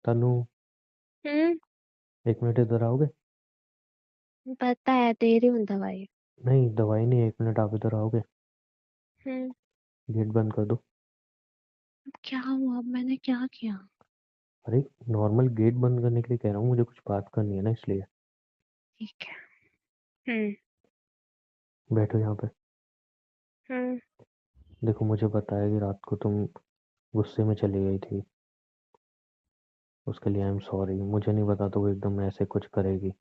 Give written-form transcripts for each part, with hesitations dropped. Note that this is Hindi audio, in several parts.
तनु, हम्म। 1 मिनट इधर आओगे? पता है, दे रही हूँ दवाई। नहीं, दवाई नहीं, 1 मिनट आप इधर आओगे? हम्म। गेट बंद कर दो। अब क्या हुआ? अब मैंने क्या किया? अरे, नॉर्मल गेट बंद करने के लिए कह रहा हूँ, मुझे कुछ बात करनी है ना, इसलिए। ठीक है। हम्म। बैठो यहाँ पे। हम्म। देखो, मुझे पता है कि रात को तुम गुस्से में चली गई थी। उसके लिए आई एम सॉरी। मुझे नहीं पता तो वो एकदम ऐसे कुछ करेगी।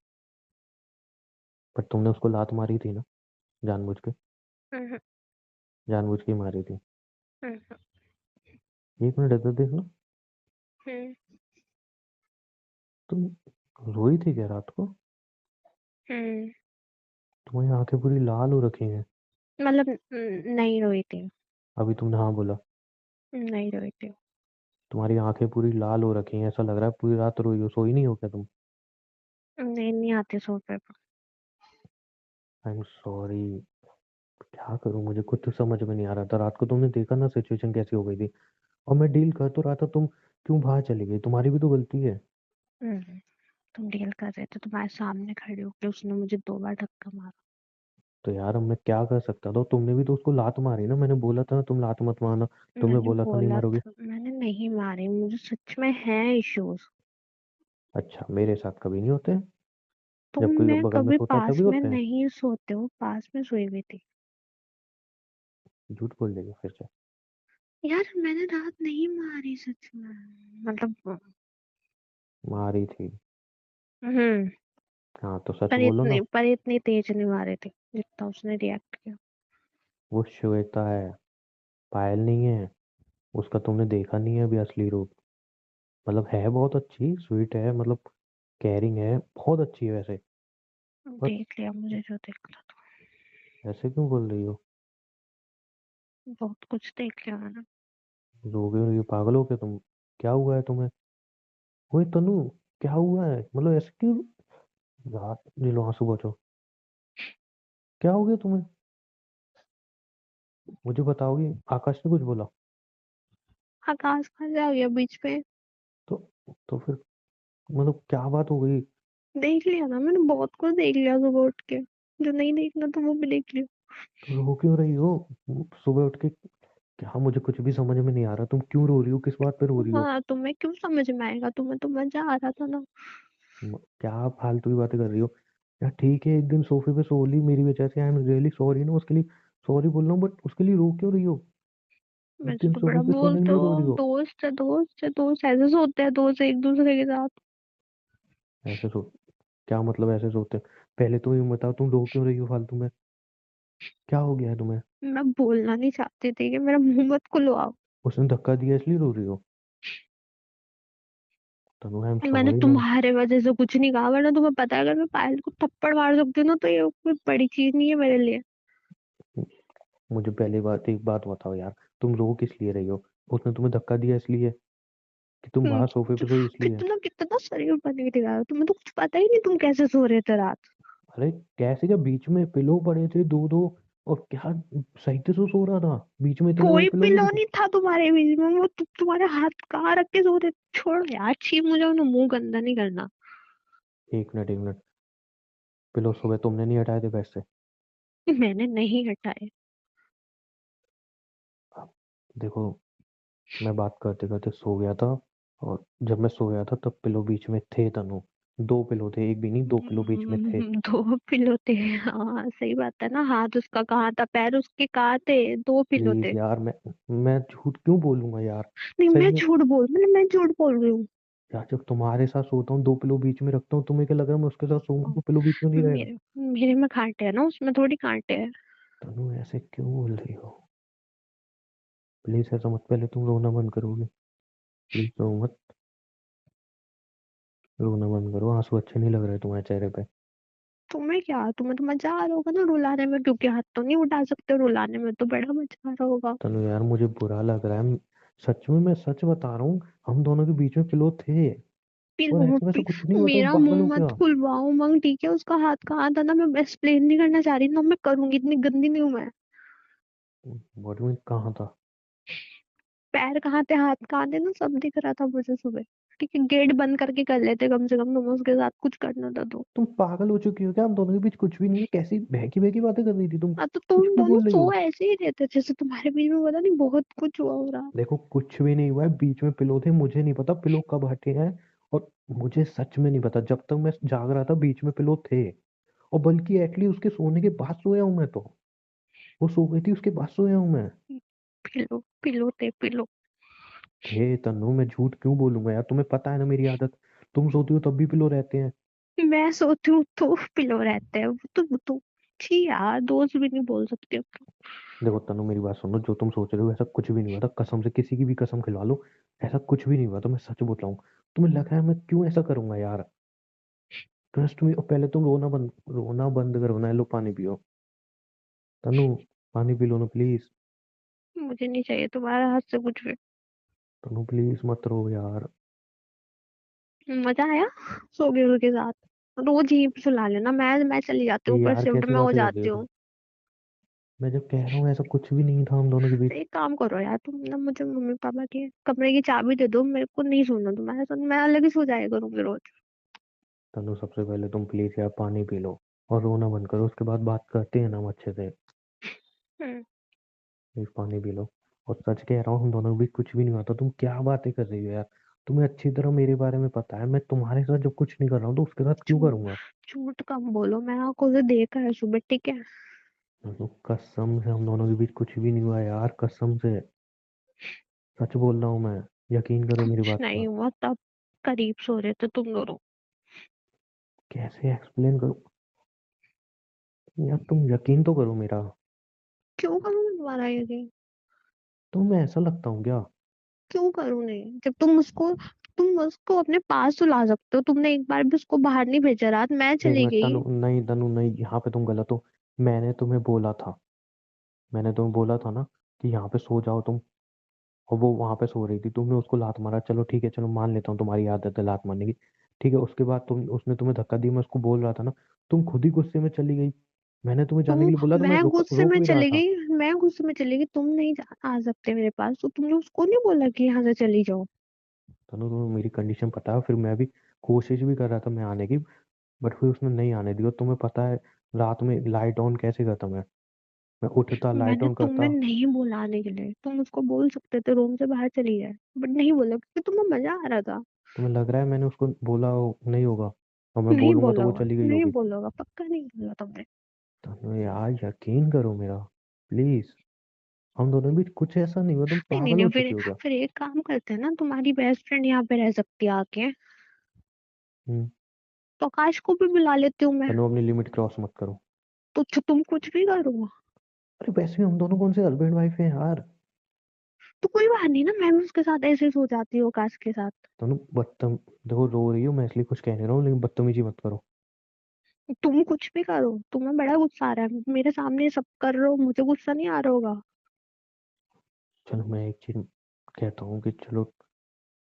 पर तुमने उसको लात मारी थी ना, जानबूझ के? हम्म। जानबूझ के ही मारी थी। हम्म। 1 मिनट इधर देखना। हम्म। तुम रोई थी क्या रात को? हम्म। तुम्हारी आंखें पूरी लाल हो रखी हैं। मतलब नहीं रोई थी। अभी तुमने हाँ बोला। नहीं रोई थी। तुम्हारी आंखें पूरी लाल हो रखी हैं, ऐसा लग रहा है पूरी रात रोई हो। सोई नहीं हो क्या तुम? नहीं, नहीं आती सोफे पर। I am sorry. क्या करूं, मुझे कुछ तो समझ में नहीं आ रहा था। रात को तुमने देखा ना सिचुएशन कैसी हो गई थी। और मैं डील कर तो रहा था, तुम क्यों बाहर चली गई? तुम्हारी भी तो गलती है। तुम डील कर रहे थे, तुम्हारे सामने खड़ी होकर उसने मुझे 2 बार धक्का मारा। तो यार, अब मैं क्या कर सकता था? तुमने भी तो उसको लात मारी ना। मैंने बोला था ना, तुम लात मत मारना। तुमने मैंने बोला था नहीं बोला मारोगे। था, मैंने नहीं मारी, मुझे सच में है इश्यूज। अच्छा, मेरे साथ कभी नहीं होते? तुम जब कोई मैं बगल में कभी सोता है पास तभी में होते हैं? नहीं सोते हो, पास में सोई हुई थी। झूठ बोल देगी फिर से। यार मैंने रात नहीं मारी सच में, मतलब। मारी थी। हम्म। हाँ, तो सच बोलो ना। पर इतनी तेज नहीं मारे थे जितना उसने रिएक्ट किया। वो श्वेता है, पायल नहीं है। उसका तुमने देखा नहीं है अभी असली रूप। मतलब है बहुत अच्छी, स्वीट है, मतलब केयरिंग है, बहुत अच्छी है वैसे। पर देख लिया मुझे जो देखना था। ऐसे क्यों बोल रही हो? बहुत कुछ देख लिया मैंने। रोगे रही हो? पागल हो क्या तुम? क्या हुआ है तुम्हें? ओए तनु, क्या हुआ है? मतलब ऐसे क्यों? यार, ये लो आंसू बचो। क्या हो गया तुम्हें? मुझे बताओगी? आकाश ने कुछ बोला? आकाश कहाँ से आ गया बीच में? तो तो फिर मतलब क्या बात हो गई? देख लिया ना मैंने, बहुत कुछ देख लिया सुबह उठ के। जो नहीं देखना तो वो भी देख लिया। तो रो क्यों रही हो? सुबह उठ के? क्या, मुझे कुछ भी समझ में नहीं आ रहा। तुम क्यों रो रही हो? किस बात पे रो रही हो? हाँ, तुम्हें क्यों समझ में आएगा? तुम्हें तो मजा आ रहा था ना। क्या फालतू की बातें कर रही हो? यार ठीक है, एक दिन सोफे पे सो ली मेरी वजह से, आई एम रियली सॉरी ना उसके लिए। सॉरी बोल रहा हूँ, बट उसके लिए रो क्यों रही हो? एक वैसे दिन तो सोफे बड़ा पे सोने के बोलते लिए हो। रो रही हो? दोस्त है, दोस्त है, दोस्त ऐसे सोते हैं दोस्त एक दूसरे के साथ। ऐसे सो? क्या मतलब ऐसे सोते हैं? पहले तो ये बताओ, तुम रो क्यों रही हो फालतू में? क्या हो गया है तुम्हें? मैं बोलना नहीं चाहती थी कि मेरा मुंह मत खुलवाओ। उसने धक्का दिया इसलिए रो रही हो? तनु, आई एम मैंने सॉरी ना। तुम्हारे वजह से कुछ नहीं कहा, वरना तुम्हें पता है अगर मैं पायल को थप्पड़ मार सकती हूँ ना तो ये कोई बड़ी चीज नहीं है मेरे लिए। मुझे पहले बात एक बात बताओ यार, तुम रो किस लिए रही हो? उसने तुम्हें धक्का दिया इसलिए कि तुम बाहर सोफे जो पे सोई इसलिए? कितना कितना शरीर बने दिखा रहा, तुम्हें तो कुछ पता ही नहीं तुम कैसे सो रहे थे रात। अरे कैसे? क्या बीच में पिलो पड़े थे दो दो? और क्या, सही से सो रहा था? बीच में इतने बड़े कोई पिलो नहीं पिलो थे। नहीं था तुम्हारे बीच में, वो तुम्हारे हाथ कहाँ रख के सो रहे थे? छोड़ो यार, छी, मुझे ना मुंह गंदा नहीं करना। 1 मिनट, 1 मिनट। पिलो सुबह तुमने नहीं हटाए थे बेड से? मैंने नहीं हटाए। अब देखो, मैं बात करते करते सो गया था। और जब मैं सोया था तब पिलो बीच में थे तनु। 2 पिलो थे, एक भी नहीं, 2 पिलो बीच में थे। 2 पिलो थे। हाँ सही बात है ना, हाथ उसका कहाँ था, पैर उसके कहाँ थे? 2 पिलो प्लीज थे। यार, मैं झूठ क्यों बोलूंगा यार? नहीं, सही मैं में। झूठ बोल, मैं झूठ बोल रही हूँ। यार, जब तुम्हारे साथ सोता हूँ 2 पिलो बीच में रखता हूँ, तुम्हें क्या लग रहा है मैं उसके साथ सोऊंगा तो पिलो बीच में नहीं रहेगा? मेरे में कांटे हैं ना, उसमें थोड़ी कांटे हैं। तनु, ऐसे क्यों बोल रही हो? प्लीज ऐसा मत। पहले तुम रोना बंद करोगे? प्लीज रो मत। रोना बंद करो, आंसू अच्छे नहीं लग रहे तुम्हारे चेहरे पे। तुम्हें क्या, तुम्हें तो मजा आ रहा होगा ना रुलाने में, क्योंकि हाथ तो नहीं उठा सकते, रुलाने में तो बड़ा मजा आ रहा होगा। तनु यार, मुझे बुरा लग रहा है। सच में, मैं सच बता रहा हूँ। हम दोनों के बीच में पिलो थे। और ऐसे वैसे कुछ नहीं हुआ, तुम मेरा पागल मुंह हो मत क्या? खुलवाओ मंग, ठीक है? उसका हाथ कहाँ था ना, मैं एक्सप्लेन नहीं करना चाह रही ना, मैं करूंगी, इतनी गंदी नहीं हूं मैं। बॉडी में कहाँ था? पैर कहाँ थे, हाथ कहाँ थे ना, सब दिख रहा था मुझे सुबह। ठीक है, गेट बंद करके कर लेते कम से कम, तुम्हें उसके साथ कुछ करना था तो। तुम पागल हो चुकी हो क्या? हम दोनों के बीच कुछ भी नहीं है। कैसी बहकी बहकी बातें कर रही थी तुम? हाँ तो कुछ तुम भी दोनों बोल रही सो हो? ऐसे ही रहते, जैसे तुम्हारे बीच में पता नहीं बहुत कुछ हुआ हो रहा। देखो कुछ भी नहीं हुआ है, बीच में पिलो थे, मुझे नहीं पता पिलो कब हटे हैं। और मुझे सच में नहीं पता, जब तक मैं जाग रहा था बीच में पिलो थे। और बल्कि एटलीस्ट उसके सोने के बाद सोया हूं मैं तो। वो सो गई थी उसके बाद सोया हूं मैं। पिलो पिलो थे पिलो। हे तन्नू, मैं झूठ क्यों बोलूंगा यार? तुम्हें पता है ना मेरी आदत। तुम सोती हो तब भी पिलो रहते हैं। मैं सोती हूँ तो पिलो रहते हैं, वो तो छी यार, दोस्त भी नहीं बोल सकती अब तो। देखो तन्नू, मेरी बात सुनो, जो तुम सोच रहे हो ऐसा कुछ भी नहीं हुआ था, कसम से किसी की भी कसम खिलवा लो। ऐसा कुछ भी नहीं हुआ, तो मैं सच बोल रहा हूँ। तुम्हें लग रहा है मैं क्यों ऐसा करूंगा यार? Trust me. और पहले तुम रोना बंद करो ना। लो पानी पियो। तन्नू, पानी पी लो ना प्लीज। मुझे नहीं चाहिए तुम्हारे हाथ से कुछ भी। तन्नू प्लीज मत रो यार। मजा आया सोगे उसके साथ? रोज ही सुला लेना, मैं चली जाती हूँ ऊपर, यार शिफ्ट कैसी में हो बातें कर रही जाती हो तुम? हूँ। मैं जब कह रहा हूँ ऐसा कुछ भी नहीं था हम दोनों के बीच। एक काम करो यार, तुम ना मुझे मम्मी पापा के कमरे की चाबी दे दो, मेरे को नहीं सोना तुम्हारे साथ, मैं अलग ही सो जाया करूंगी रोज। तन्नू सबसे पहले तुम प्लीज यार पानी पी लो। और रोना बंद करो, उसके बाद बात करते हैं ना हम अच्छे से। हम्म। प्लीज पानी पी लो। और सच कह रहा हूँ, हम दोनों के बीच कुछ भी नहीं हुआ था। तुम क्या बातें कर रही हो यार? तुम्हें अच्छी तरह मेरे बारे में पता है, मैं तुम्हारे साथ जब कुछ नहीं कर रहा हूँ तो उसके साथ क्यों झूठ करूंगा? झूठ कम बोलो, मैं आंखों से देखा है सुबह, ठीक है। तन्नू कसम से हम दोनों के बीच कुछ भी नहीं हुआ यार, कसम से। सच बोल रहा हूँ मैं। यकीन करो मेरी कुछ बात नहीं का। हुआ, तब करीब सो रहे थे तुम दोनों। कैसे एक्सप्लेन करूँ यार? तुम यकीन तो करो मेरा। क्यों करूँ मैं तुम्हारा यकीन? तो मैं ऐसा लगता हूँ क्या? क्यों करूँ नहीं, जब तुम उसको अपने पास सुला सकते हो, तुमने एक बार भी उसको बाहर नहीं भेजा, रात मैं एक चली मिनट गई। तनु, नहीं तनु नहीं, यहाँ पे तुम गलत हो। मैंने तुम्हें बोला था। मैंने तुम्हें बोला था ना कि यहाँ पे सो जाओ तुम। और वो वहां पे सो रही थी, तुमने उसको लात मारा। चलो ठीक है, चलो मान लेता हूँ तुम्हारी आदत है लात मारने की। ठीक है, उसके बाद उसने तुम्हें धक्का दिया, मैं उसको बोल रहा था ना। तुम खुद ही गुस्से में चली गई। मैंने तुम्हें तो जाने के लिए बोला था, मैं मैं रोक गुस्से रोक में भी रहा चली था। गई, मैं गुस्से में चली गई, तुम नहीं आ सकते मेरे पास, तो तुमने उसको नहीं बोला कि यहाँ से चली जाओ? तनु, तुम्हें मेरी कंडीशन पता है, फिर मैं भी कोशिश भी कर रहा था मैं आने की। बट फिर उसने नहीं आने दी। और तुम्हें पता है रात में लाइट ऑन कैसे करता मैं उठता लाइट मैंने ऑन तुम्हें करता। नहीं बोला आने के लिए, तुम उसको बोल सकते थे रूम से बाहर चली जाए, बट नहीं बोला क्योंकि तुम्हें मजा आ रहा था। तुम्हें लग रहा है मैंने उसको बोला नहीं होगा? और मैं नहीं बोलूंगा तो बोला वो होगा, चली गई नहीं होगी। बोला होगा, पक्का नहीं बोला तुमने। तो यार यकीन करो मेरा, प्लीज। हम दोनों के बीच कुछ ऐसा नहीं हुआ, तुम नहीं नहीं पागल नहीं, हो फिर चुकी हो क्या? फिर एक काम करते हैं ना, तुम्हारी बेस्ट फ्रेंड यहाँ पे रह सकती है आके, हम्म। तो आकाश को भी बुला लेती हूँ मैं। तनु अपनी लिमिट क्रॉस मत करो। तो तुम कुछ भी करो। अरे वैसे भी हम दोनों कौन से हस्बैंड वाइफ हैं यार? तो कोई बात नहीं ना, मैं भी उसके साथ ऐसे ही सो जाती हूँ आकाश के साथ। तनु देखो रो रही हो, मैं इसलिए कुछ कह नहीं रहा हूँ, लेकिन बदतमीजी मत करो। तुम कुछ भी करो, तुम्हें बड़ा गुस्सा आ रहा है, मेरे सामने ये सब कर रहे हो, मुझे गुस्सा नहीं आ रहा होगा? चलो मैं एक चीज कहता हूँ कि चलो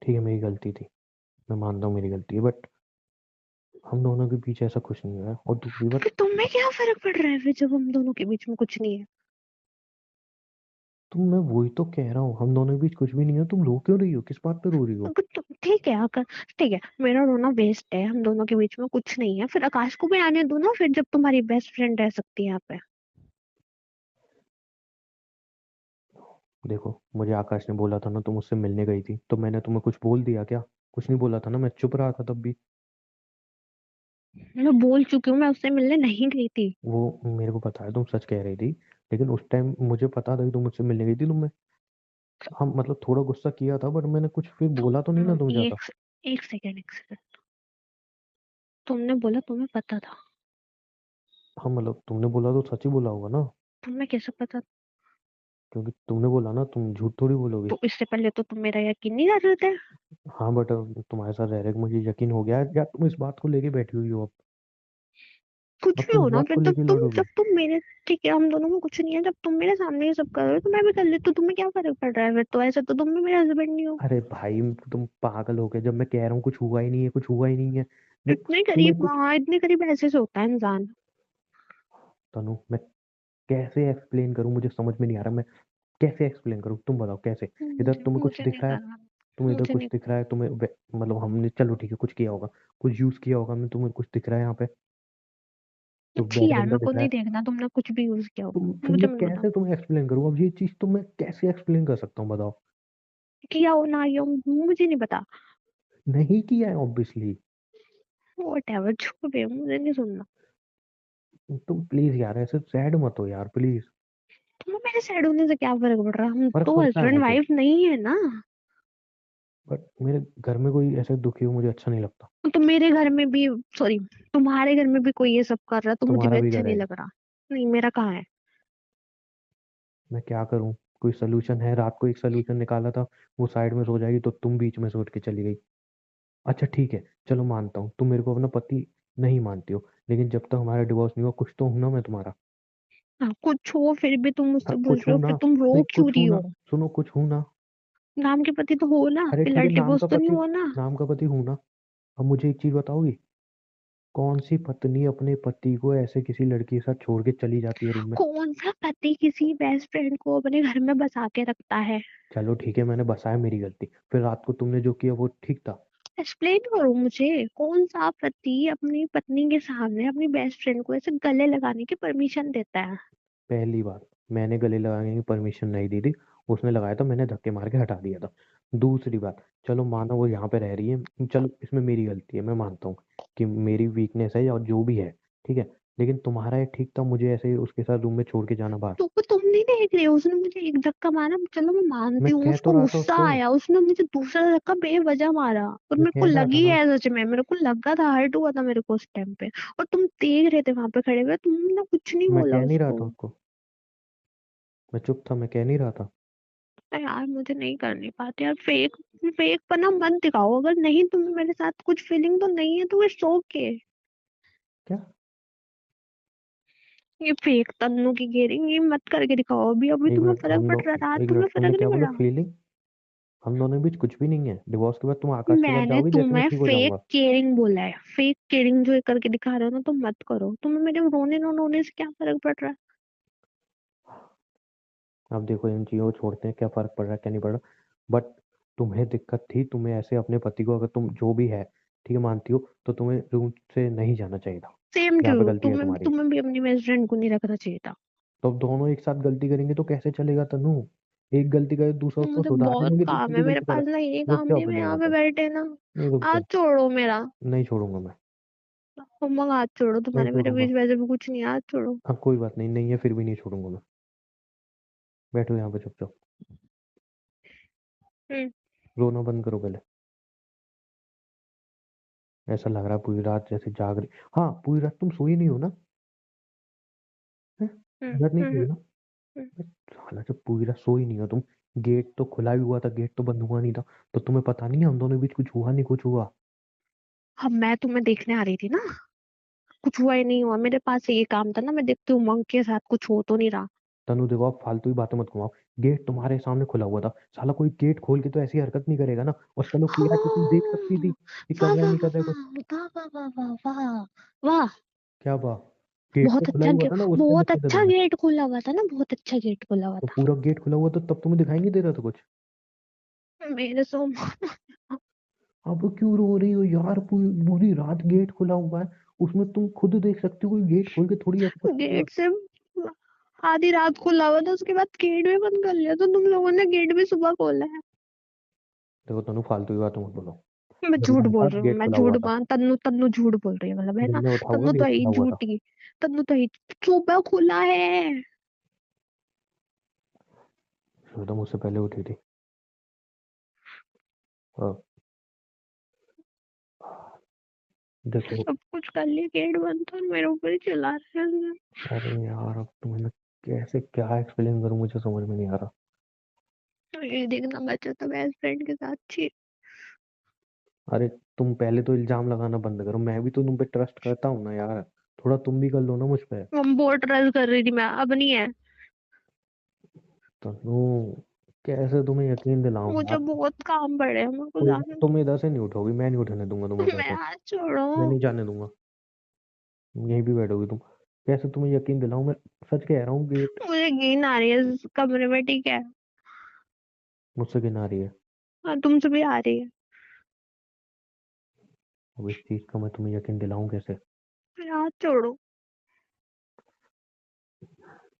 ठीक है, मेरी गलती थी। मैं मानता हूँ मेरी गलती है, बट हम दोनों के बीच ऐसा कुछ नहीं हुआ है। और दूसरी तो बात, फिर तुम्हें क्या फर्क पड़ रहा है फिर, जब हम दोनों के बीच में कुछ नहीं है? मैं वही तो कह रहा हूँ, हम दोनों के बीच कुछ भी नहीं है। तुम रो क्यों रही हो? किस बात पे रो रही हो? ठीक है आकाश, ठीक है, मेरा रोना वेस्ट है, हम दोनों के बीच में कुछ नहीं है, फिर आकाश को भी आने दो ना, फिर जब तुम्हारी बेस्ट फ्रेंड रह सकती है यहाँ पे। देखो मुझे आकाश ने बोला था ना तुम उससे मिलने गई थी, तो मैंने तुम्हें कुछ बोल दिया क्या? कुछ नहीं बोला था ना, मैं चुप रहा था तब भी। मैं बोल चुकी हूँ, मैं उससे मिलने नहीं गई थी। वो मेरे को पता है तुम सच कह रही थी। लेकिन उस टाइम मुझे पता था कि तुम मुझसे मिलने गई थी, तो मैं, हाँ मतलब थोड़ा गुस्सा किया था, बट मैंने कुछ फिर तो बोला तो नहीं ना तुम्हें ज्यादा। एक सेकंड, तुमने बोला तुम्हें पता था? हाँ मतलब तुमने बोला तो सच ही बोला होगा ना। तुम्हें कैसे पता? क्योंकि तुमने बोला ना, तुम झूठ थोड़ी बोलोगे। तो इससे पहले तो तुम मेरा यकीन नहीं कर रहे थे। हाँ बट तुम्हारे साथ रह रहे के मुझे यकीन हो गया है, या तुम इस बात को लेके बैठी हुई हो अब? कुछ अब भी तुम हो इस ना, बात फिर को जब लेके तुम लड़ोगी? जब तुम मेरे, ठीक है हम दोनों में कुछ नहीं है, जब तुम मेरे सामने ये सब कर रहे हो तो मैं भी कर लेती हूँ, तुम्हें क्या फर्क पड़ रहा है फिर? तो ऐसे तो तुम भी मेरे हस्बैंड नहीं हो। अरे भाई, तुम पागल हो गए? जब मैं कह रहा हूँ कुछ हुआ ही नहीं है, कुछ हुआ ही नहीं है। इतने तुम्हें करीब, कुछ, हाँ इतने करीब ऐसे से होता है इंसान। तनु मैं कैसे एक्सप्लेन करूं? मुझे समझ में नहीं आ रहा। मैं कैसे एक्सप्लेन करूँ, तुम बताओ कैसे? इधर मुझे तुम्हें कुछ मुझे दिख नहीं रहा है, करना। तुम्हें इधर मुझे कुछ नहीं दिख रहा है, तुम्हें मतलब हमने, चलो ठीक है, कुछ किया होगा, कुछ यूज किया होगा, मैं तुम्हें कुछ दिख रहा है यहाँ पे, तो छी यार, गंदा मेरे को दिख रहा नहीं है। देखना तुमने कुछ भी यूज किया तुम होगा, फिर मुझे मैं मत बताओ। कैसे तुम्हें एक्सप्लेन करूँ, अब ये चीज तो मैं कैसे एक्सप्लेन कर सकता हूँ, बताओ? किया हो ना किया हो, मुझे नहीं पता। नहीं किया है ऑब्वियसली। वट एवर, जो भी है, मुझे नहीं सुनना। तुम प्लीज यार ऐसे सैड मत हो यार, प्लीज। तुम्हें मेरे सैड होने से क्या फर्क पड़ रहा है? हम फर्क तो पड़ता है हस्बैंड मुझे, वाइफ नहीं है ना। बट मेरे घर में कोई ऐसे दुखी हो मुझे अच्छा नहीं लगता। तो मेरे घर में भी, सॉरी, तुम्हारे घर में भी कोई ये सब कर रहा तो मुझे तुम्हारा भी भी अच्छा घर नहीं है, लग रहा। नहीं, मेरा कहाँ है? मैं क्या करूँ? कोई सोल्यूशन है? रात को एक सोल्यूशन निकाला था, वो साइड में सो जाएगी तो तुम बीच में सोच के चली गई। अच्छा ठीक है, चलो मानता हूँ तुम मेरे को अपना पति नहीं मानती हो, लेकिन जब तक हमारा डिवोर्स नहीं हुआ कुछ तो हूं ना मैं तुम्हारा। हाँ, कुछ हो फिर भी तुम हाँ मुझसे पूछ कुछ रहे हूं हो, ना, फिर तुम रो नहीं क्यों कुछ रही हूं ना, हो? सुनो कुछ हूं ना। नाम के पति तो हो ना, अरे ठीक फिलहाल है, नाम डिवोर्स का तो नहीं पति, हुआ ना। नाम का पति हूं ना। अब मुझे एक चीज बताओगी, कौन सी पत्नी अपने पति को ऐसे किसी लड़की के साथ छोड़ के चली जाती है रूम में? कौन सा पति किसी बेस्ट फ्रेंड को अपने घर में बसा के रखता है? चलो ठीक है, मैंने बसाया, मेरी गलती, फिर रात को तुमने जो किया वो ठीक था? एक्सप्लेन करो मुझे, कौन सा पति अपनी पत्नी के सामने अपनी बेस्ट फ्रेंड को ऐसे गले लगाने की परमिशन देता है? पहली बात, मैंने गले लगाने की परमिशन नहीं दी थी, उसने लगाया था, मैंने धक्के मार के हटा दिया था। दूसरी बात, चलो मानो वो यहाँ पे रह रही है, चलो इसमें मेरी गलती है, मैं मानता हूँ कि मेरी वीकनेस है या जो भी है, ठीक है, लेकिन तुम्हारा ये ठीक था मुझे ऐसे उसके साथ रूम में छोड़ के जाना बाहर? तो तुम नहीं देख रहे हो, उसने मुझे एक धक्का मारा, चलो मैं मानती मैं हूँ कह तो उसको रहा था गुस्सा उसको, आया, उसने मुझे दूसरा धक्का बेवजह मारा और मैं मेरे को कह रहा था लगी ना, है, सच में मेरे को लगा था, हर्ट हुआ था मेरे को उस टाइम पे। और तुम देख रहे थे वहां पे खड़े हुए, तुमने कुछ नहीं मैं बोला कह नहीं रहा उसको। था उसको, मैं चुप था, मैं कह नहीं रहा था। तो यार मुझे नहीं कर नहीं पाती यार, फेक फेक पना मत दिखाओ, अगर नहीं तुम्हें मेरे साथ कुछ फीलिंग तो नहीं है तो इट्स ओके। क्या? ये फेक तन्नू की गियरिंग ये मत करके दिखाओ, अभी अभी एक तुम्हें मिनट, फर्क पड़ रहा है, रात एक तुम्हें मिनट, तुमने फर्क नहीं क्या बोला, पड़ा। फीलिंग? हम दोनों के बीच कुछ भी नहीं है, डिवोर्स के बाद तुम आकाश के साथ मैंने जाओगी जैसे मैं तुम्हें ठीक हो फेक जाऊंगा। केयरिंग बोला है, फेक केयरिंग जो ये करके दिखा रहे हो ना, तो मत करो, तुम्हें मेरे रोने रोने से क्या फर्क पड़ रहा है? अब देखो इन चीज़ों को छोड़ते हैं, क्या फर्क पड़ रहा है क्या नहीं पड़ रहा, बट तुम्हें दिक्कत थी, तुम्हें ऐसे अपने पति को, अगर तुम जो भी है ठीक है मानती हो, तो तुम्हें रूम से नहीं जाना चाहिए था। सेम टू यहाँ पे यू, गलती है तुम्हें तुम्हारी। तुम्हें भी अपनी बेस्ट फ्रेंड को नहीं रखना चाहिए था। तो अब दोनों एक साथ गलती करेंगे तो कैसे चलेगा तनु? एक गलती करे दूसरा उसको मुझे सुधारने बहुत में भी काम है, दूसरी मेरे गलती करे। पास ना ये रुक काम जाओ नहीं, मैं पहले यहाँ यहाँ पे पे, बैठे ना। नहीं रुक हाथ जाओ, छोड़ो मेरा। नहीं छोड़ूंगा मैं, मम्मा हाथ छोड़ो, नहीं तुम्हारे मेरे छोड़ूंगा। बीच वैसे भी कुछ नहीं है, हाथ छोड़ो। हाँ कोई बात नहीं, नहीं है फिर भी नहीं छोड़ूंगा मैं। बैठो यहाँ पे चुपचाप, हम्म। रोना बंद करो पहले। ऐसा लग रहा है पूरी रात जैसे जाग रही, हाँ पूरी रात तुम सोई नहीं हो ना? हैं? हम्म। पूरी रात नहीं सोई हम्म। हो ना? हम्म। साला जब पूरी रात सोई नहीं हो तुम, गेट तो खुला ही हुआ था, गेट तो बंद हुआ नहीं था, तो तुम्हें पता नहीं है हम दोनों के बीच कुछ हुआ नहीं, कुछ हुआ? अब मैं तुम्हें देखने आ रही थी ना, कुछ हुआ ही नहीं हुआ, मेरे पास ये काम था ना, मैं देखती हूँ उमंग के साथ कुछ हो तो नहीं रहा। तनु देखो आप फालतू की बातें मत घुमाओ, गेट तुम्हारे सामने खुला हुआ था, साला कोई गेट खोल के तो ऐसी हरकत नहीं करेगा ना, और चलो किया है तो तुम देख सकती थी हाँ, कि कर वाह रहा है वाह नहीं कर रहा है कुछ। वाह वाह वाह वाह वाह वाह वाह वाह। क्या वाह? गेट तो बहुत खुला ही अच्छा हुआ था ना, उस टाइम बहुत बच्चे थे अच्छा तुम्हें। गेट खुला हुआ था ना, बहुत अच्छा गेट खुला हुआ तो था। पूरा गेट खुला हुआ था तब तुम्हें दिखाई नहीं दे रहा था कुछ? मेरे सो अब क्यों रो रही हो यार, पूरी पूरी रात गेट खुला हुआ है, उसमें तुम खुद देख सकते हो, कोई गेट खोल के थोड़ी ऐसा कुछ करेगा। गेट से आधी रात खुला हुआ था, उसके बाद गेट भी बंद कर लिया, तो तुम लोगों ने गेट भी सुबह खोला है? देखो तनु फालतू की बात मत बोलो, मैं जब झूठ मैंने बोल कहा रही हूँ, गेट मैं खुला झूठ हुआ था, तन्नू तन्नू झूठ बोल रही है, मतलब है जब ना। मैंने उठा होगा तन्नू तो गेट ही खुला हुआ था। झूठी, तन्नू तो ही सुबह खुला है। तो मुझसे पहले उठी थी। हाँ, देखो, सब कुछ कर लिया, गेट बंद था और मेरे ऊपर ही चिल्ला रहे हैं। अरे यार अब तुम्हें मैं कैसे क्या एक्सप्लेन करूं, मुझे समझ में नहीं आ रहा। तो ये देखना बच्चा तो बेस्ट फ्रेंड के साथ थी। अरे तुम पहले तो इल्जाम लगाना बंद करो, मैं भी तो तुम पे ट्रस्ट करता हूँ ना यार, थोड़ा तुम भी कर लो ना मुझ पे। हम बहुत ट्रस्ट कर रही थी मैं, अब नहीं है। तो कैसे तुम्हें यकीन दिलाऊं मुझे यार? बहुत काम पड़े हैं, मेरे को कोई जाने तुम इधर से नहीं उठोगी, मैं नहीं उठने दूंगा तुम्हें दो। इधर मैं से, हाथ छोड़ो। मैं नहीं जाने दूंगा, यहीं भी बैठोगी तुम। कैसे तुम्हें यकीन दिलाऊं? मैं सच कह रहा हूँ, गेट मुझे नींद आ रही है इस कमरे में, ठीक है। मुझसे गिना रही है। हाँ, तुमसे भी आ रही है। अब इस चीज का मैं तुम्हें यकीन दिलाऊं कैसे? फिर हाथ छोड़ो।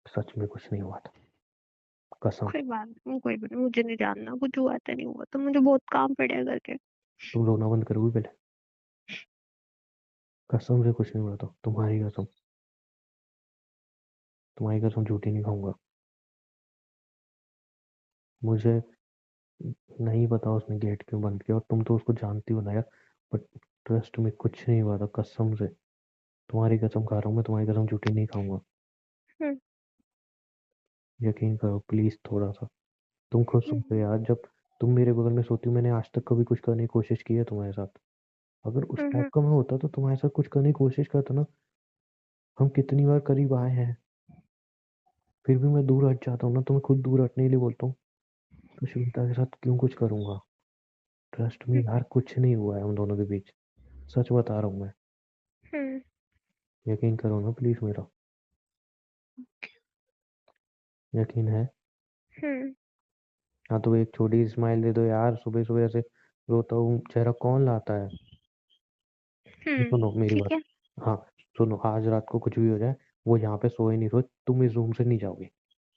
सच में कुछ नहीं हुआ था, कसम। कोई बात नहीं, कोई बात नहीं, मुझे नहीं जानना कुछ हुआ था नहीं हुआ तो, मुझे बहुत काम पड़े हैं करके। तुम रोना बंद करोगी पहले? कसम से कुछ नहीं हुआ था, तुम्हारी कसम। तुम्हारी कसम झूठी नहीं खाऊंगा। मुझे नहीं पता उसने गेट क्यों बंद किया, और तुम तो उसको जानती हो ना यार। बट ट्रस्ट में कुछ नहीं हुआ था, कसम से। तुम्हारी कसम खा रहा हूँ मैं, तुम्हारी कसम झूठी नहीं खाऊंगा। हम्म। यकीन करो प्लीज थोड़ा सा। तुम खुद सोचो हम्म। यार, जब तुम मेरे बगल में सोती हो, मैंने आज तक कभी कुछ करने की कोशिश की है तुम्हारे साथ? अगर उस टाइप हम्म। का मैं होता तो तुम्हारे साथ कुछ करने की कोशिश करता ना। हम कितनी बार करीब आए हैं, फिर भी मैं दूर हट जाता हूँ ना, तो मैं खुद दूर हटने के लिए बोलता हूँ। तो श्वेता के साथ क्यों कुछ करूंगा? ट्रस्ट में यार, कुछ नहीं हुआ है हम दोनों के बीच। सच बता रहा हूँ मैं। हम्म। यकीन करो ना प्लीज मेरा। यकीन है? हम्म। हाँ तो एक छोटी स्माइल दे दो यार, सुबह सुबह ऐसे रोता हूँ चेहरा कौन लाता है? सुनो मेरी ठीक बात। है। हाँ, सुनो, आज रात को कुछ भी हो जाए, वो यहाँ पे सोए नहीं सोए, तुम इस रूम से नहीं जाओगे।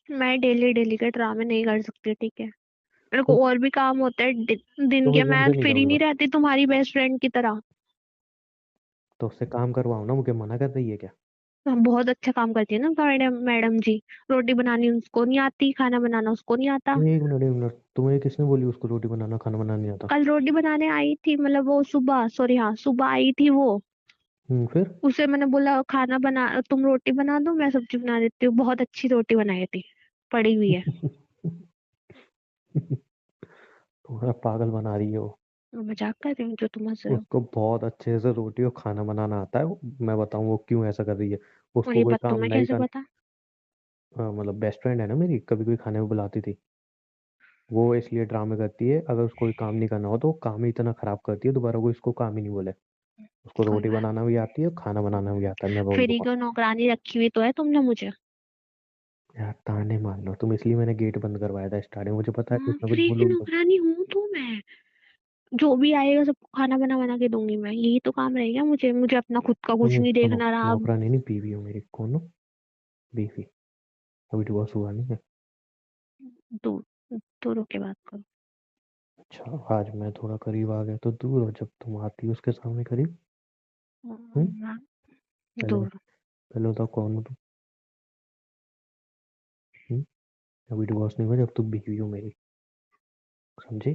मैं डेली डेली के ड्रामे नहीं कर सकती, ठीक है। मेरे तुम को और भी काम होता है दिन तुम के। इस रूम मैं से नहीं फ्री जाओगे नहीं बस। रहती तुम्हारी बेस्ट फ्रेंड की तरह। तो उससे काम करवाओ ना, मुझे मना कर रही है क्या? हम बहुत अच्छा काम करती है ना मैडम, मैडम जी। रोटी बनानी उसको नहीं आती, खाना बनाना उसको नहीं आता। 1 मिनट 1 मिनट, तुम्हें किसने बोली उसको रोटी बनाना खाना बनाना नहीं आता? कल रोटी बनाने आई थी, मतलब वो सुबह, सॉरी हाँ सुबह आई थी वो। फिर? उसे मैंने बोला खाना बना, तुम रोटी बना दो मैं सब्जी बना देती हूँ। बहुत अच्छी रोटी बनाई थी, पड़ी हुई है। तुम्हारा पागल बना रही है वो। मैं मजाक कर रही हूँ जो तुम हंस रहे हो। उसको बहुत अच्छे से रोटी और खाना बनाना आता है मैं बताऊं वो क्यों ऐसा कर रही है? और उसको ये कोई बात काम तुम्हें नहीं कैसे करना। पता? मतलब बेस्ट फ्रेंड है ना मेरी, कभी कोई खाने में बुलाती थी। वो इसलिए ड्रामे करती है, अगर उसको कोई काम नहीं करना हो तो वो काम ही इतना खराब करती है, दोबारा कोई इसको काम ही नहीं बोले। उसको कोई रोटी बात बनाना भी आती है, खाना बनाना भी आता है, मैं बोल फ्री दूंगा। को नौकरानी रखी हुई तो है तुमने मुझे। यार ताने मान लो तुम, इसलिए मैंने गेट बंद करवाया था स्टार्टिंग, मुझे पता है हाँ, कुछ ना कुछ फ्री की बोलोगी तो। नौकरानी हूँ तो मैं। जो भी आएगा सबको खाना बना बना के दूंगी मैं, यही तो काम रहेगा मुझे। मुझे अपना खुद का कुछ तुम नहीं सुनो, देखना रहा अब। नौकरानी नहीं, बीवी हो मेरी। कौन हो? बीवी। अभी डिवोर्स हुआ नहीं है। दूर, दूर होके बात करो। अच्छा, आज मैं थोड़ा करीब आ गया तो दूर हो, जब तुम आती हो उसके सामने करीब। हम्म हाँ, पहले दूर। पहले बताओ कौन हो तुम? हम्म अभी डिवोर्स नहीं हुआ जब तुम बीवी हो मेरी, समझी?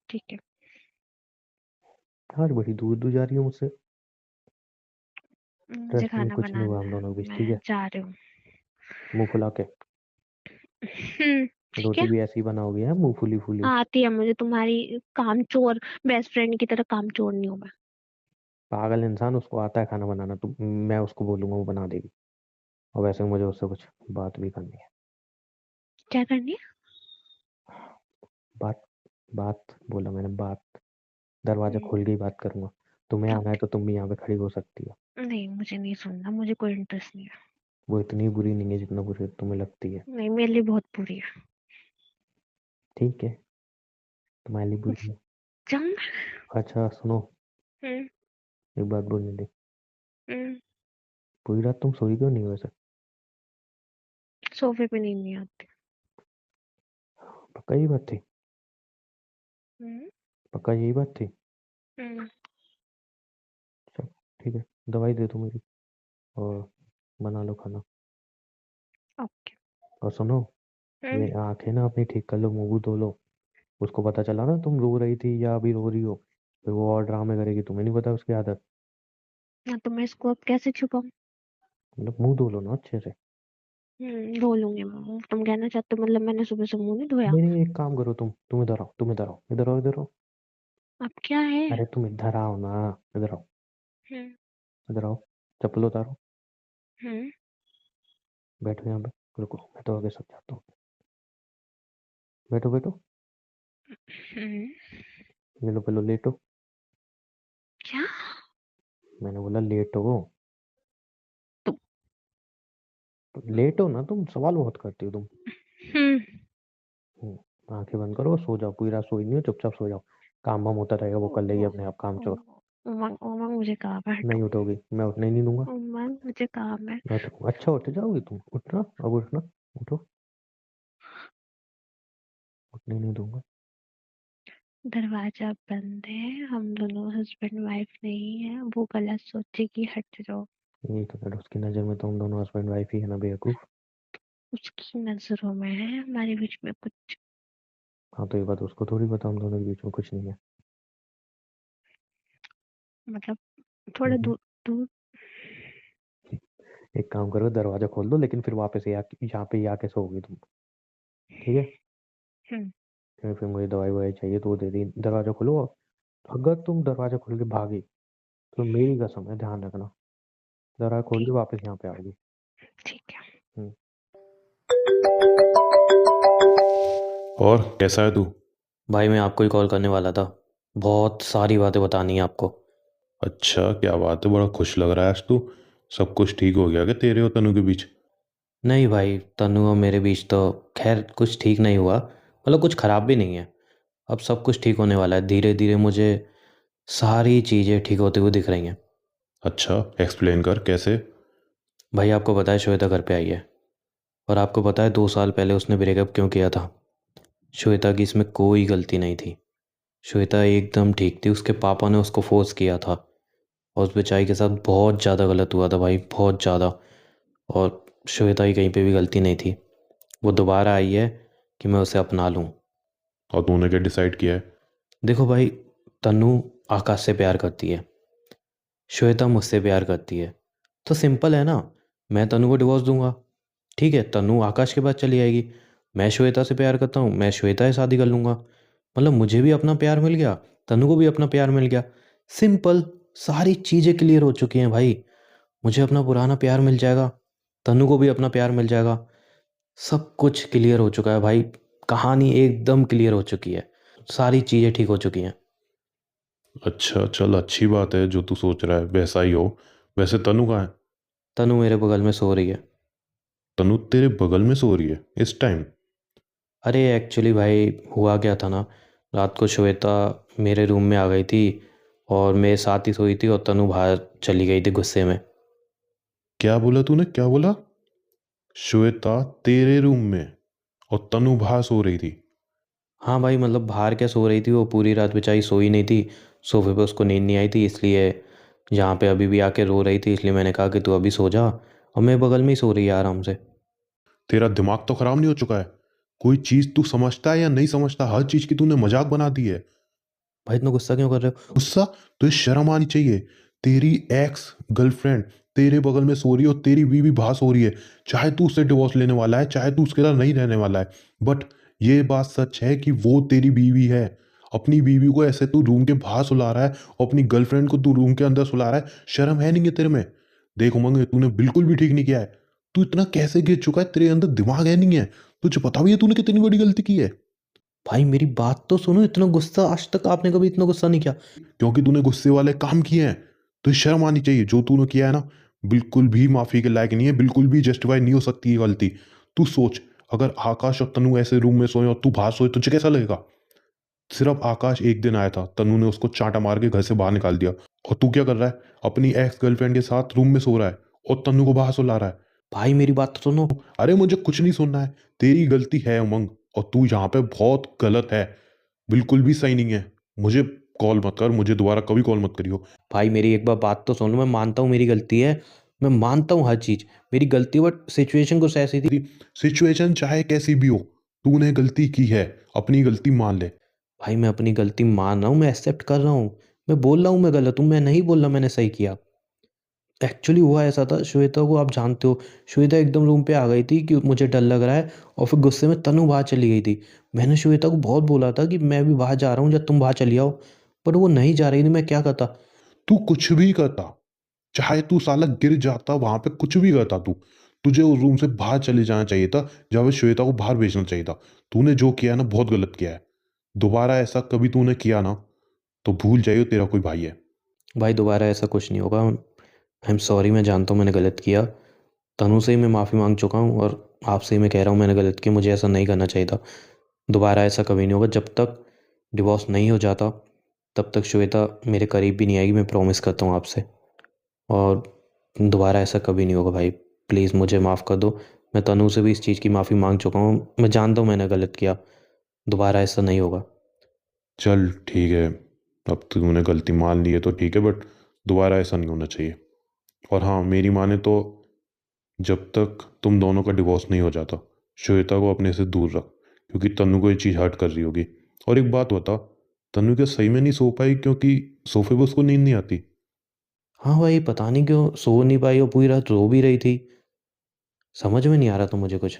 ठीक है। आज बड़ी दूर दूर जा रही हो मुझसे। मुझे ट्रस्ट में खाना कुछ नहीं हुआ बनाना हम है, दोनों के बीच, ठीक मैं है? जा रही हूँ। मुंह फुला के। ठीक रोटी है। भी ऐसी बनाओगी है, मुंह फुली फुली? आती है मुझे, तुम्हारी काम चोर बेस्ट फ्रेंड की तरह काम चोर नहीं हूँ मैं। पागल इंसान, उसको आता है खाना बनाना, तो मैं उसको बोलूंगा वो बना देगी। और वैसे मुझे उससे कुछ बात भी करनी है। क्या करनी है? बात, बात बोला मैंने, बात। दरवाजा हम्म, खोल के ही बात करूंगा। तुम्हें आना है ओके। तो तुम भी यहाँ पे खड़ी हो सकती हो। नहीं, मुझे नहीं सुनना, मुझे कोई इंटरेस्ट नहीं है। वो इतनी बुरी नहीं है जितना बुरी तुम्हें लगती है। नहीं, मेरे लिए बहुत बुरी है। ठीक है, तुम्हारे लिए बुरी है। जाऊँ? अच्छा सुनो, हम्म। एक बात बोलने दे। हम्म। पूरी रात तुम सोई क्यों नहीं हो वैसे? सोफे पे नींद नहीं आती। पक्का यही बात थी? हम्म। पक्का यही बात थी? हम्म। चल ठीक है, दवाई दे दो मेरी, और बना लो खाना। ओके। और सुनो, हम्म। ये आंखें ना अपनी ठीक कर लो, मुंह भी धो लो। उसको पता चला ना तुम रो रही थी या अभी रो रही हो, फिर वो और ड्रामे करेगी, तुम्हें नहीं पता उसकी आदत। हाँ, तो मैं इसको अब कैसे छुपाऊं? मतलब मुंह धो लो ना अच्छे से। धो लूंगी मैं। तुम कहना चाहते हो मतलब मैंने सुबह से मुंह नहीं धोया? नहीं नहीं, एक काम करो, तुम इधर आओ, तुम इधर आओ, इधर आओ, इधर आओ। अब क्या है? अरे तुम इधर आओ ना, इधर आओ, हम्म। इधर आओ। चप्पल उतारो। हम्म। बैठो यहाँ पे। रुको, मैं तो आगे सब जाता हूँ। बैठो बैठो। हम्म। ये लो, पहले लेटो। क्या? मैंने बोला लेटो। लेट हो ना तुम, सवाल बहुत करती हो तुम। हम्म। आंखें बंद करो, सो जाओ, पूरी रात सोई नहीं हो, चुपचाप सो जाओ। काम वाम होता रहेगा, वो कर लेगी अपने आप काम चोर। उमंग उमंग मुझे काम है, हटो। नहीं उठोगी, मैं उठने ही नहीं दूंगा। उमंग मुझे काम है। मैं तो अच्छा उठ जाओगी तुम, उठना अब उठना। उठो। उठने ही नहीं दूंगा। दरवाजा बंद है, हम दोनों हस्बैंड वाइफ नहीं है, वो गलत सोचेगी, हट जाओ। यही तो, फिर उसकी नजर में तो हम दोनों हस्बैंड वाइफ ही है ना बेवकूफ। उसकी नजरों में है हमारे बीच में कुछ। हाँ तो ये बात उसको थोड़ी पता हम दोनों के बीच में कुछ नहीं है। मतलब थोड़ा हम्म। दूर दूर। एक काम करो, दरवाजा खोल दो, लेकिन फिर वापस यहाँ पे ही आके सोओगी तुम। ठीक है। हम्म। फिर मुझे दवाई ववाई चाहिए तो वो दे दी, दरवाजा खोलो। अगर तुम दरवाजा खोल के भागी तो मेरी कसम है, ध्यान रखना। दरवाजा खोल के ठीक। वापस यहाँ पे आओगी। ठीक है। हम्म। और कैसा है तू? भाई मैं आपको ही कॉल करने वाला था, बहुत सारी बातें बतानी है आपको। अच्छा, क्या बात है, बड़ा खुश लग रहा है आज तू। सब कुछ ठीक हो गया क्या तेरे और तनु के बीच? नहीं भाई, तनु और मेरे बीच तो खैर कुछ ठीक नहीं हुआ, मतलब कुछ ख़राब भी नहीं है। अब सब कुछ ठीक होने वाला है, धीरे धीरे मुझे सारी चीज़ें ठीक होते हुए दिख रही हैं। अच्छा, एक्सप्लेन कर कैसे। भाई आपको पता है श्वेता घर पे आई है, और आपको पता है 2 साल पहले उसने ब्रेकअप क्यों किया था। श्वेता की इसमें कोई गलती नहीं थी। श्वेता एकदम ठीक थी, उसके पापा ने उसको फोर्स किया था, और उस बेचारी के साथ बहुत ज़्यादा गलत हुआ था भाई, बहुत ज़्यादा। और श्वेता की कहीं पे भी गलती नहीं थी। वो दोबारा आई है कि मैं उसे अपना लूँ। और तूने क्या डिसाइड किया है? देखो भाई, तन्नू आकाश से प्यार करती है, श्वेता मुझसे प्यार करती है, तो सिंपल है ना, मैं तन्नू को डिवोर्स दूंगा। ठीक है, तन्नू आकाश के पास चली जाएगी। मैं श्वेता से प्यार करता हूँ, मैं श्वेता से शादी कर लूँगा। मतलब मुझे भी अपना प्यार मिल गया, तन्नू को भी अपना प्यार मिल गया। सिंपल। सारी चीज़ें क्लियर हो चुकी हैं भाई। मुझे अपना पुराना प्यार मिल जाएगा, तन्नू को भी अपना प्यार मिल जाएगा। सब कुछ क्लियर हो चुका है भाई। कहानी एकदम क्लियर हो चुकी है, सारी चीज़ें ठीक हो चुकी हैं। अच्छा चल, अच्छी बात है, जो तू सोच रहा है वैसा ही हो। वैसे तनु कहाँ है? तन्नू मेरे बगल में सो रही है। तनु तेरे बगल में सो रही है इस टाइम? अरे एक्चुअली भाई, हुआ क्या था ना, रात को श्वेता मेरे रूम में आ गई थी, और मेरे साथ ही सोई थी, और तनु बाहर चली गई थी गुस्से में। क्या बोला तूने, क्या बोला? श्वेता तेरे रूम में और तनु बाहर सो रही थी? हाँ भाई, मतलब बाहर क्या सो रही थी, वो पूरी रात बेचारी सोई नहीं थी। सोफे पे उसको नींद नहीं आई थी, इसलिए यहाँ पे अभी भी आके रो रही थी, इसलिए मैंने कहा कि तू अभी सो जा, और मेरे बगल में ही सो रही है आराम से। तेरा दिमाग तो खराब नहीं हो चुका है? कोई चीज तू समझता है या नहीं समझता, हर चीज की तूने मजाक बना दी है। भाई इतना गुस्सा क्यों कर रहे हो? गुस्सा? तुझे शर्म आनी चाहिए। तेरी एक्स गर्लफ्रेंड तेरे बगल में सो रही है और तेरी बीवी बाहर सो रही है। चाहे तू उससे डिवोर्स लेने वाला है, चाहे तू उसके साथ नहीं रहने वाला है, बट ये बात सच है कि वो तेरी बीवी है। अपनी बीवी को ऐसे तू रूम के बाहर सुला रहा है और अपनी गर्लफ्रेंड को तू रूम के अंदर सुला रहा है। शर्म है नहीं है तेरे में? देख उमंग, तूने बिल्कुल भी ठीक नहीं किया है। तू इतना कैसे गिर चुका है, तेरे अंदर दिमाग है नहीं है? तुझे पता भी है तूने कितनी बड़ी गलती की है? भाई मेरी बात तो सुनो, इतना गुस्सा आज तक आपने कभी इतना गुस्सा नहीं किया। क्योंकि तूने गुस्से वाले काम किए हैं। तो शर्म आनी चाहिए, जो तूने किया है ना, बिल्कुल भी माफी के लायक नहीं है, बिल्कुल भी जस्टिफाई नहीं हो सकती ये गलती। तू सोच, अगर आकाश और तनु ऐसे रूम में सोए और तू बाहर सोए, तुझे कैसा लगेगा? सिर्फ आकाश एक दिन आया था, तनु ने उसको चांटा मार के घर से बाहर निकाल दिया, और तू क्या कर रहा है? अपनी एक्स गर्लफ्रेंड के साथ रूम में सो रहा है और तनु को बाहर सुला रहा है। भाई मेरी बात तो सुनो। अरे मुझे कुछ नहीं सुनना है। तेरी गलती है उमंग, और तू यहाँ पे बहुत गलत है। बिल्कुल भी सही नहीं है। मुझे कॉल मत कर, मुझे दोबारा कभी कॉल मत करियो। भाई मेरी एक बार बात तो सुन लो, मैं मानता हूँ मेरी गलती है, मैं मानता हूँ हर चीज़ मेरी गलती, बट सिचुएशन कुछ ऐसी थी। सिचुएशन चाहे कैसी भी हो, तूने गलती की है, अपनी गलती मान ले। भाई मैं अपनी गलती मान रहा हूँ, मैं एक्सेप्ट कर रहा हूँ, मैं बोल रहा हूँ मैं गलत हूँ, मैं नहीं बोल रहा मैंने सही किया। एक्चुअली हुआ ऐसा था, श्वेता को आप जानते हो, श्वेता एकदम रूम पे आ गई थी कि मुझे डर लग रहा है, और फिर गुस्से में तनु बाहर चली गई थी। मैंने श्वेता को बहुत बोला था कि मैं भी बाहर जा रहा हूँ, जब तुम बाहर चली आओ, पर वो नहीं जा रही थी, मैं क्या करता। तू कुछ भी करता, चाहे तू साला गिर जाता वहां पे, कुछ भी करता तू, तुझे उस रूम से बाहर चले जाना चाहिए था, जब श्वेता को बाहर भेजना चाहिए था। तूने जो किया है ना, बहुत गलत किया है। दोबारा ऐसा कभी तूने किया ना, तो भूल जाइयो तेरा कोई भाई है। भाई दोबारा ऐसा कुछ नहीं होगा, आई एम सॉरी, मैं जानता हूँ मैंने गलत किया, तनु से ही मैं माफ़ी मांग चुका हूँ और आपसे ही मैं कह रहा हूँ मैंने गलत किया, मुझे ऐसा नहीं करना चाहिए था। दोबारा ऐसा कभी नहीं होगा। जब तक डिवोर्स नहीं हो जाता तब तक श्वेता मेरे करीब भी नहीं आएगी, मैं प्रॉमिस करता हूँ आपसे। और दोबारा ऐसा कभी नहीं होगा भाई, प्लीज़ मुझे माफ़ कर दो। मैं तनु से भी इस चीज़ की माफ़ी मांग चुका हूँ, मैं जानता हूँ मैंने गलत किया, दोबारा ऐसा नहीं होगा। चल ठीक है, अब तूने गलती मान ली है तो ठीक है, बट दोबारा ऐसा नहीं होना चाहिए। और हाँ, मेरी माने तो जब तक तुम दोनों का डिवोर्स नहीं हो जाता श्वेता को अपने से दूर रख, क्योंकि तनु को ये चीज़ हर्ट कर रही होगी। और एक बात बता, तनु क्या सही में नहीं सो पाई क्योंकि सोफे पे उसको नींद नहीं आती? हाँ भाई, पता नहीं क्यों सो नहीं पाई और पूरी रात रो भी रही थी, समझ में नहीं आ रहा था मुझे कुछ।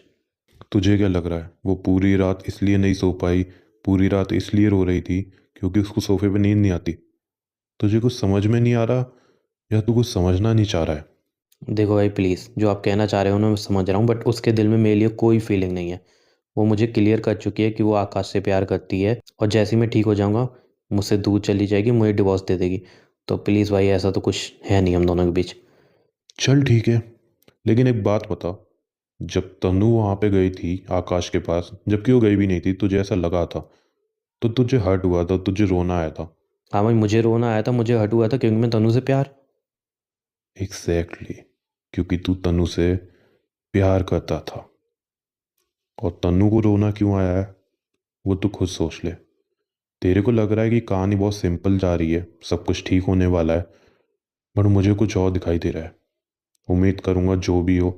तुझे क्या लग रहा है वो पूरी रात इसलिए नहीं सो पाई, पूरी रात इसलिए रो रही थी क्योंकि उसको सोफे पे नींद नहीं आती? तुझे कुछ समझ में नहीं आ रहा या तू कुछ समझना नहीं चाह रहा है? देखो भाई प्लीज़, जो आप कहना चाह रहे हो ना मैं समझ रहा हूँ, बट उसके दिल में मेरे लिए कोई फीलिंग नहीं है। वो मुझे क्लियर कर चुकी है कि वो आकाश से प्यार करती है, और जैसे ही मैं ठीक हो जाऊँगा मुझसे दूर चली जाएगी, मुझे डिवोर्स दे देगी। तो प्लीज़ भाई, ऐसा तो कुछ है नहीं हम दोनों के बीच। चल ठीक है, लेकिन एक बात बता, जब तनु वहाँ पे गई थी आकाश के पास, जबकि वो गई भी नहीं थी, तुझे ऐसा लगा था तो तुझे हर्ट हुआ था, तुझे रोना आया था? हाँ भाई, मुझे रोना आया था, मुझे हर्ट हुआ था क्योंकि मैं तनु से प्यार। एग्जैक्टली, क्योंकि तू तनु से प्यार करता था। और तनु को रोना क्यों आया है वो तू खुद सोच ले। तेरे को लग रहा है कि कहानी बहुत सिंपल जा रही है, सब कुछ ठीक होने वाला है, बट मुझे कुछ और दिखाई दे रहा है। उम्मीद करूंगा जो भी हो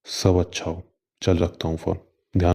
सब अच्छा हो। चल रखता हूँ फोन। ध्यान